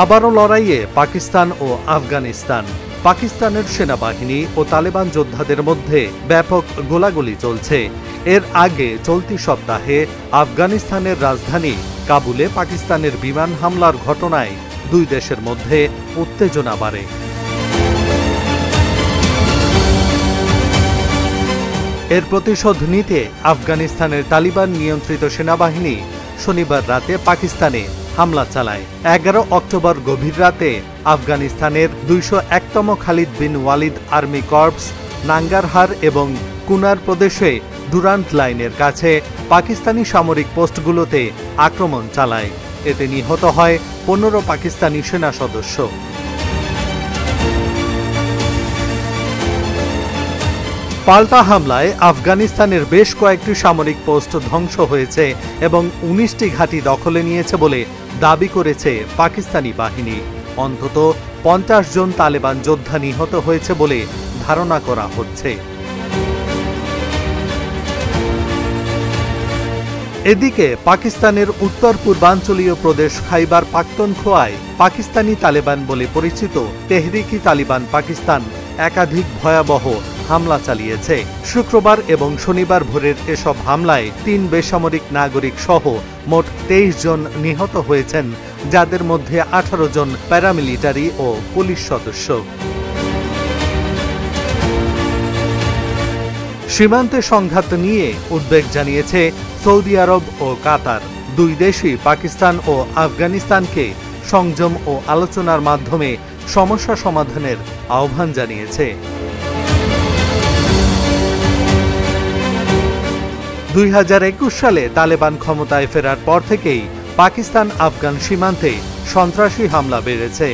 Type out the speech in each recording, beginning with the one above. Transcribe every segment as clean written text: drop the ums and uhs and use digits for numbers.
আবারও লড়াইয়ে পাকিস্তান ও আফগানিস্তান। পাকিস্তানের সেনাবাহিনী ও তালেবান যোদ্ধাদের মধ্যে ব্যাপক গোলাগুলি চলছে। এর আগে চলতি সপ্তাহে আফগানিস্তানের রাজধানী কাবুলে পাকিস্তানের বিমান হামলার ঘটনায় দুই দেশের মধ্যে উত্তেজনা বাড়ে। এর প্রতিশোধ নিতে আফগানিস্তানের তালিবান নিয়ন্ত্রিত সেনাবাহিনী শনিবার রাতে পাকিস্তানে হামলা চালায়। 11 অক্টোবর গভীর রাতে আফগানিস্তানের 201তম খালিদ বিন ওয়ালিদ আর্মি কর্পস নাঙ্গারহার এবং কুনার প্রদেশে ডুরান্ট লাইনের কাছে পাকিস্তানি সামরিক পোস্টগুলোতে আক্রমণ চালায়। এতে নিহত হয় 15 পাকিস্তানি সেনা সদস্য। পাল্টা হামলায় আফগানিস্তানের বেশ কয়েকটি সামরিক পোস্ট ধ্বংস হয়েছে এবং 19টি ঘাঁটি দখলে নিয়েছে বলে দাবি করেছে পাকিস্তানি বাহিনী। অন্তত 50 জন তালেবান যোদ্ধা নিহত হয়েছে বলে ধারণা করা হচ্ছে। এদিকে পাকিস্তানের উত্তর পূর্বাঞ্চলীয় প্রদেশ খাইবার পাখতুনখোয়ায় পাকিস্তানি তালেবান বলে পরিচিত তেহরিকি তালিবান পাকিস্তান একাধিক ভয়াবহ হামলা চালিয়েছে। শুক্রবার এবং শনিবার ভোরের এসব হামলায় 3 বেসামরিক নাগরিক সহ মোট 23 জন নিহত হয়েছেন, যাদের মধ্যে 18 জন প্যারামিলিটারি ও পুলিশ সদস্য। সীমান্তে সংঘাত নিয়ে উদ্বেগ জানিয়েছে সৌদি আরব ও কাতার। দুই দেশই পাকিস্তান ও আফগানিস্তানকে সংযম ও আলোচনার মাধ্যমে সমস্যা সমাধানের আহ্বান জানিয়েছে। 2021 সালে তালেবান ক্ষমতায় ফেরার পর থেকেই পাকিস্তান আফগান সীমান্তে সন্ত্রাসী হামলা বেড়েছে।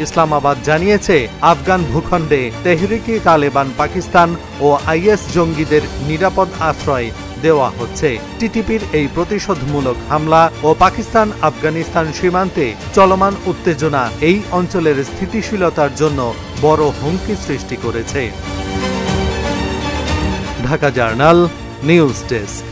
ইসলামাবাদ জানিয়েছে আফগান ভূখণ্ডে তেহরিকি তালেবান পাকিস্তান ও আইএস জঙ্গিদের নিরাপদ আশ্রয় দেওয়া হচ্ছে। টিটিপির এই প্রতিশোধমূলক হামলা ও পাকিস্তান আফগানিস্তান সীমান্তে চলমান উত্তেজনা এই অঞ্চলের স্থিতিশীলতার জন্য বড় হুমকি সৃষ্টি করেছে। Dhaka journal news desk.